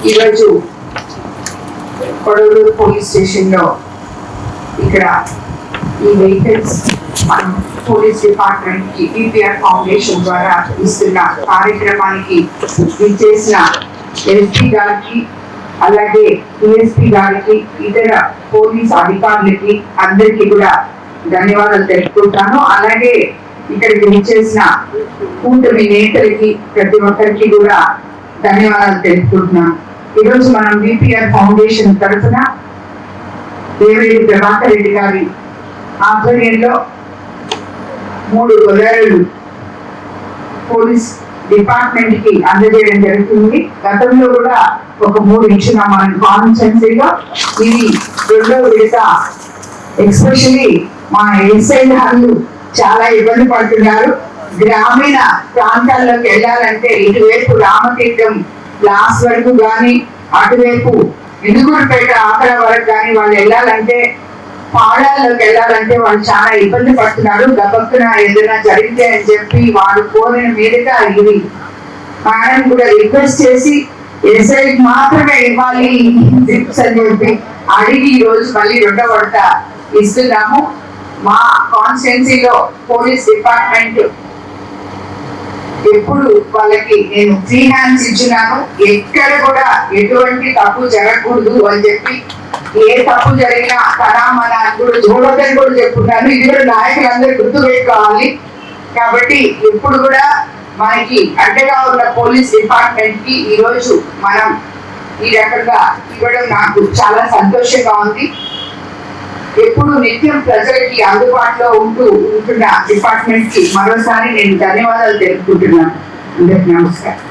ఈరోజు Kodavalur police station లో ఇక్కడ ఈ వెహికల్స్ మనం పోలీస్ డిపార్ట్మెంట్ కి పిపిఆర్ ఫౌండేషన్ ద్వారా ఇస్తున్న కార్యక్రమానికి ఇచ్చేసిన ఎస్పీ గారికి, అలాగే డిఎస్పీ గారికి, ఇతర పోలీస్ అధికారులకి అందరికీ కూడా ధన్యవాదాలు తెలుపుకుంటాను. అలాగే ఇక్కడికి విచ్చేసిన కూటమి నేతలకి ప్రతి ఒక్కరికి కూడా ధన్యవాదాలు తెలుపుకుంటున్నాను. ఈరోజు మనం బిపిఆర్ ఫౌండేషన్ తరఫున దేవిరెడ్డి ప్రభాకర్ రెడ్డి గారి ఆధ్వర్యంలో 3 గొర్రెలు పోలీస్ డిపార్ట్మెంట్ కి అందజేయడం జరుగుతుంది. గతంలో కూడా ఒక 3 ఇచ్చినాం మన కాన్స్టిట్యున్సీలో. ఇది 2వ విడత. ఎస్పెషల్లీ మా ఎస్ఐ గారు చాలా ఇబ్బంది పడుతున్నారు. గ్రామీణ ప్రాంతాల్లోకి వెళ్ళాలంటే ఇటువైపు రామతీర్థం లాస్ట్ వరకు కానీ, అటువైపు ఇందుకూరుపేట ఆకల వరకు కానీ వాళ్ళు వెళ్ళాలంటే, పాడాల్లోకి వెళ్ళాలంటే వాళ్ళు చాలా ఇబ్బంది పడుతున్నారు. గబక్కున ఏదైనా జరిగితే అని చెప్పి వాళ్ళు కోరిన మీదుగా ఇది మేడం కూడా రిక్వెస్ట్ చేసి ఎస్ఐ మాత్రమే ఇవ్వాలి జిప్స్ అని చెప్పి అడిగి ఈ రోజు మళ్ళీ 2వ విడత ఇస్తున్నాము. మా కాన్స్టిట్యున్సీలో పోలీస్ డిపార్ట్మెంట్ ఎప్పుడు వాళ్ళకి నేను ఫ్రీ హ్యాండ్స్ ఇచ్చినాను. ఎక్కడ కూడా ఎటువంటి తప్పు జరగకూడదు అని చెప్పి, ఏ తప్పు జరిగినా కరామన కూడా చూడొద్దని కూడా చెప్పుకున్నాను. ఇది కూడా నాయకులందరూ గుర్తు పెట్టుకోవాలి. కాబట్టి ఇప్పుడు కూడా మనకి అడ్డగా ఉన్న పోలీస్ డిపార్ట్మెంట్ కి ఈరోజు మనం ఈ రకంగా ఇవ్వడం నాకు చాలా సంతోషంగా ఉంది. ఎప్పుడు నిత్యం ప్రజలకి అందుబాటులో ఉంటున్న డిపార్ట్మెంట్ కి మరోసారి నేను ధన్యవాదాలు తెలుపుకుంటున్నాను. అందరికీ నమస్కారం.